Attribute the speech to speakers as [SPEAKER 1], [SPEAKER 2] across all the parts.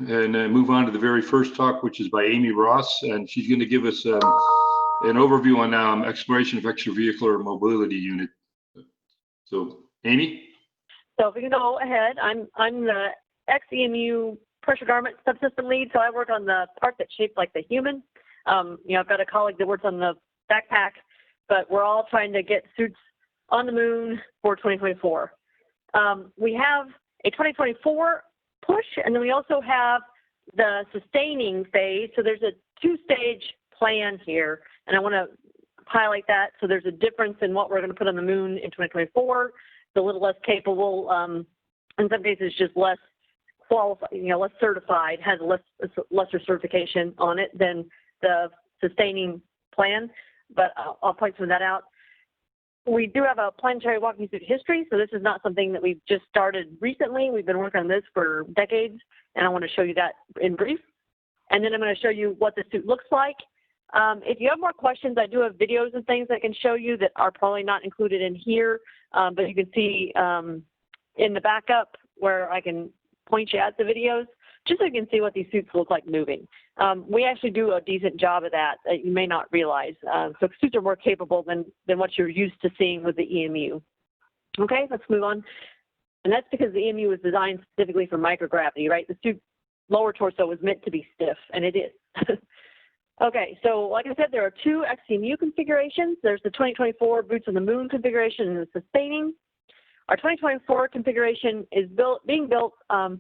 [SPEAKER 1] and move on to the very first talk, which is by Amy Ross, and she's going to give us an overview on exploration of extravehicular mobility unit. So, Amy?
[SPEAKER 2] So if we can go ahead, I'm the XEMU pressure garment subsystem lead, so I work on the part that's shaped like the human. I've got a colleague that works on the backpack, but we're all trying to get suits on the moon for 2024. We have a 2024 push, and then we also have the sustaining phase. So there's a two-stage plan here, and I want to highlight that. So there's a difference in what we're going to put on the moon in 2024. It's a little less capable, in some cases just less qualified, less certified, has lesser certification on it than the sustaining plan, but I'll point some of that out. We do have a planetary walking suit history, so this is not something that we've just started recently. We've been working on this for decades, and I want to show you that in brief. And then I'm going to show you what the suit looks like. If you have more questions, I do have videos and things I can show you that are probably not included in here, but you can see in the backup where I can point you at the videos, just so you can see what these suits look like moving. We actually do a decent job of that you may not realize. So suits are more capable than what you're used to seeing with the EMU. Okay, let's move on. And that's because the EMU was designed specifically for microgravity, right? The suit lower torso was meant to be stiff, and it is. Okay, so like I said, there are two XEMU configurations. There's the 2024 Boots on the Moon configuration and the sustaining. Our 2024 configuration is being built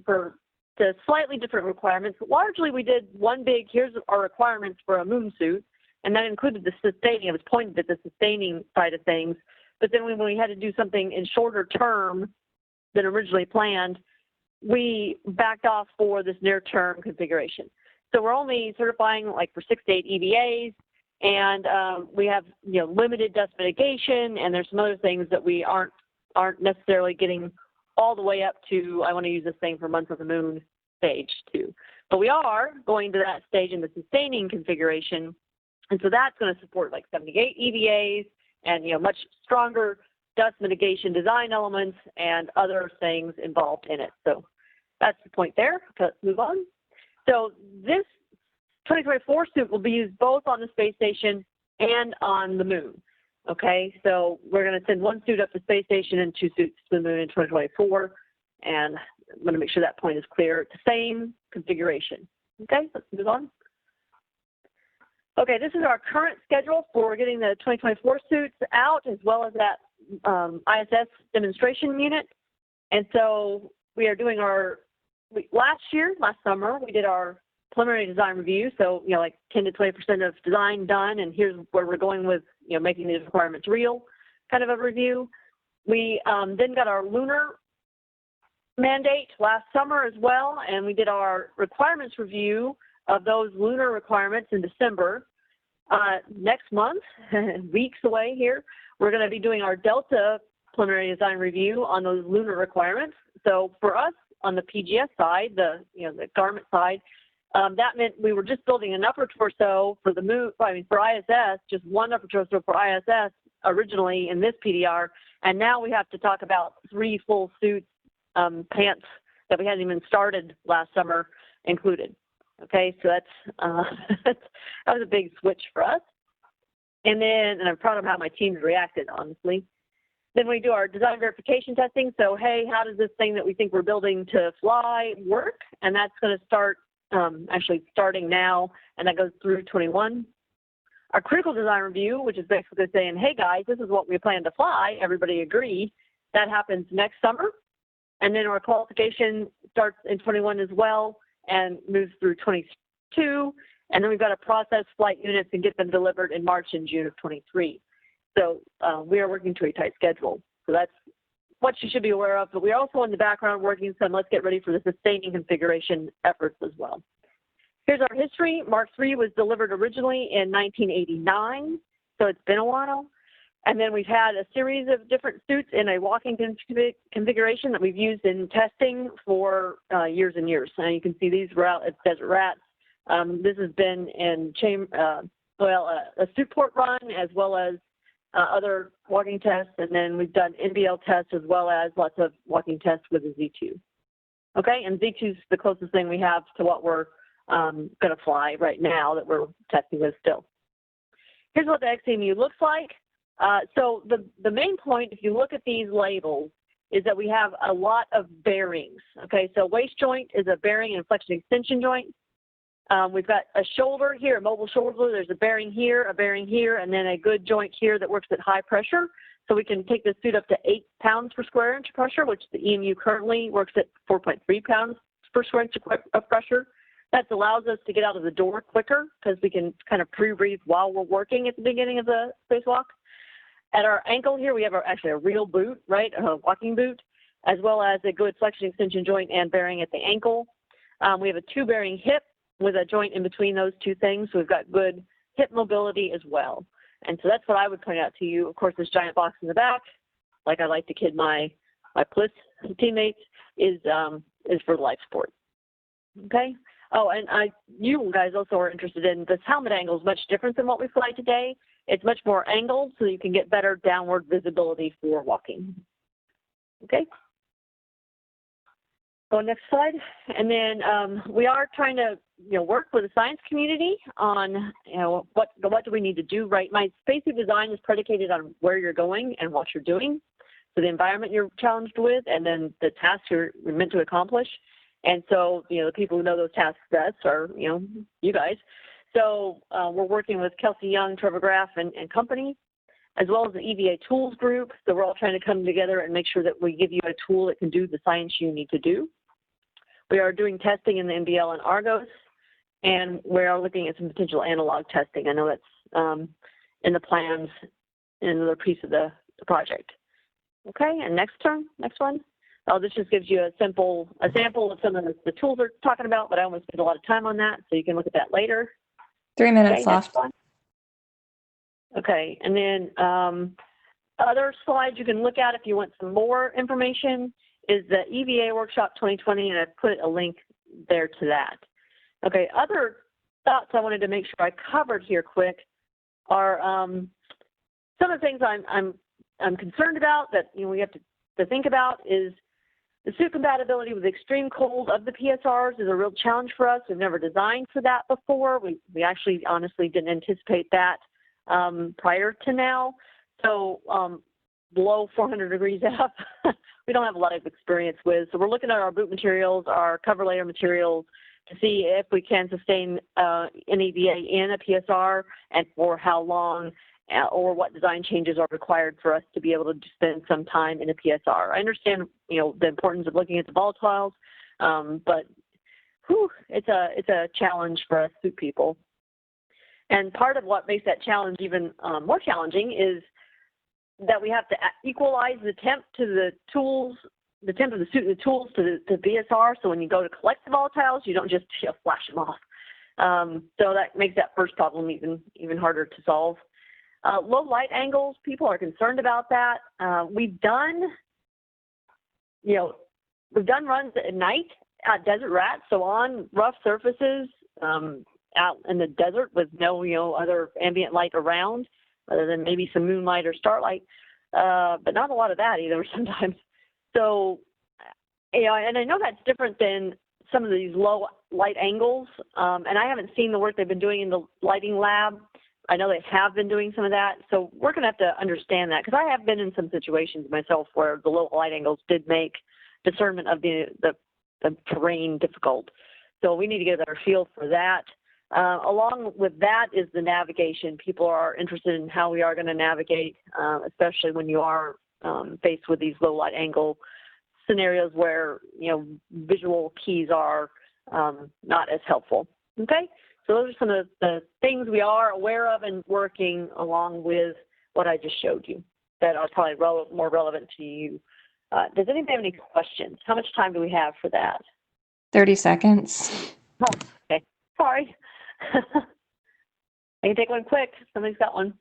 [SPEAKER 2] for the slightly different requirements. Largely, we did one big, here's our requirements for a moon suit, and that included the sustaining. It was pointed at the sustaining side of things. But then when we had to do something in shorter term than originally planned, we backed off for this near-term configuration. So we're only certifying like for 6 to 8 EVAs, and we have limited dust mitigation, and there's some other things that we aren't necessarily getting all the way up to, I want to use this thing for months on the moon stage too. But we are going to that stage in the sustaining configuration, and so that's going to support like 78 EVAs and much stronger dust mitigation design elements and other things involved in it. So that's the point there. Let's move on. So this 2024 suit will be used both on the space station and on the moon. Okay, so we're going to send one suit up to the space station and 2 suits to the moon in 2024, and I'm going to make sure that point is clear. It's the same configuration. Okay, let's move on. Okay, this is our current schedule for getting the 2024 suits out, as well as that ISS demonstration unit. And so we are doing last summer, we did our preliminary design review. So, like 10 to 20% of design done, and here's where we're going with, making these requirements real, kind of a review. We then got our Lunar mandate last summer as well, and we did our requirements review of those Lunar requirements in December. Next month, weeks away here, we're going to be doing our Delta preliminary design review on those Lunar requirements. So for us, on the PGS side, the garment side, that meant we were just building an upper torso for the moon. For ISS, just one upper torso for ISS originally in this PDR, and now we have to talk about 3 full suits, pants that we hadn't even started last summer included. Okay, so that was a big switch for us. And I'm proud of how my team's reacted, honestly. Then we do our design verification testing. So, hey, how does this thing that we think we're building to fly work? And that's going to start actually starting now, and that goes through 21. Our critical design review, which is basically saying, hey, guys, this is what we plan to fly. Everybody agreed. That happens next summer. And then our qualification starts in 21 as well and moves through 22. And then we've got to process flight units and get them delivered in March and June of 23. So we are working to a tight schedule. So that's what you should be aware of. But we're also in the background working some let's get ready for the sustaining configuration efforts as well. Here's our history. Mark III was delivered originally in 1989, so it's been a while. And then we've had a series of different suits in a walking configuration that we've used in testing for years and years. And you can see these were out at Desert Rats. This has been in a suit port run as well as other walking tests, and then we've done NBL tests as well as lots of walking tests with the Z2. Okay, and Z2 is the closest thing we have to what we're going to fly right now that we're testing with still. Here's what the xEMU looks like. So the main point, if you look at these labels, is that we have a lot of bearings. Okay, so waist joint is a bearing and flexion extension joint. We've got a shoulder here, a mobile shoulder. There's a bearing here, and then a good joint here that works at high pressure. So we can take this suit up to 8 pounds per square inch of pressure, which the EMU currently works at 4.3 pounds per square inch of pressure. That allows us to get out of the door quicker because we can kind of pre-breathe while we're working at the beginning of the spacewalk. At our ankle here, we have actually a real boot, right, a walking boot, as well as a good flexion extension joint and bearing at the ankle. We have a 2-bearing hip with a joint in between those two things. So we've got good hip mobility as well. And so that's what I would point out to you. Of course, this giant box in the back, like I like to kid my PLIS teammates, is for life support. Okay. Oh, and you guys also are interested in this helmet angle is much different than what we fly today. It's much more angled, so you can get better downward visibility for walking. Okay. Go next slide. And then we are trying to work with the science community on what do we need to do, right? My spacesuit design is predicated on where you're going and what you're doing. So the environment you're challenged with, and then the tasks you're meant to accomplish. And so, the people who know those tasks best are, you guys. So we're working with Kelsey Young, Trevor Graff, and company, as well as the EVA tools group. So we're all trying to come together and make sure that we give you a tool that can do the science you need to do. We are doing testing in the NBL and Argos, and we are looking at some potential analog testing. I know that's in the plans in another piece of the project. Okay, and next one. This just gives you a sample of some of the tools we're talking about, but I almost spent a lot of time on that, so you can look at that later.
[SPEAKER 3] 3 minutes left.
[SPEAKER 2] Okay, and then other slides you can look at if you want some more information is the EVA Workshop 2020, and I put a link there to that. Okay, other thoughts I wanted to make sure I covered here quick are some of the things I'm concerned about that we have to think about is the suit compatibility with extreme cold of the PSRs is a real challenge for us. We've never designed for that before. We actually honestly didn't anticipate that prior to now. So below 400 degrees F, we don't have a lot of experience with. So we're looking at our boot materials, our cover layer materials, to see if we can sustain an EVA in a PSR and for how long, or what design changes are required for us to be able to spend some time in a PSR. I understand, the importance of looking at the volatiles, but it's a challenge for us suit people. And part of what makes that challenge even more challenging is that we have to equalize the temp to the tools, the temp of the suit and the tools to the PSR. So when you go to collect the volatiles, you don't just flash them off. So that makes that first problem even harder to solve. Low light angles, people are concerned about that. We've done runs at night at Desert Rat, so on rough surfaces out in the desert with no other ambient light around, other than maybe some moonlight or starlight, but not a lot of that either sometimes. So, and I know that's different than some of these low light angles, and I haven't seen the work they've been doing in the lighting lab. I know they have been doing some of that, so we're going to have to understand that, because I have been in some situations myself where the low light angles did make discernment of the terrain difficult. So we need to get a better feel for that. Along with that is the navigation. People are interested in how we are going to navigate, especially when you are faced with these low light angle scenarios where visual keys are not as helpful. Okay. So those are some of the things we are aware of and working along with what I just showed you that are probably more relevant to you. Does anybody have any questions? How much time do we have for that?
[SPEAKER 3] 30 seconds.
[SPEAKER 2] Oh, okay. Sorry. I can take one quick. Somebody's got one.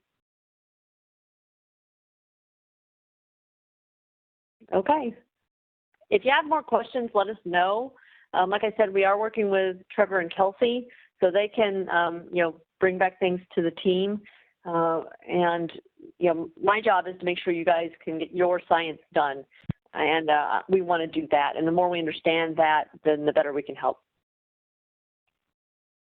[SPEAKER 2] Okay. If you have more questions, let us know. Like I said, we are working with Trevor and Kelsey, so they can, bring back things to the team. And, my job is to make sure you guys can get your science done. And we want to do that. And the more we understand that, then the better we can help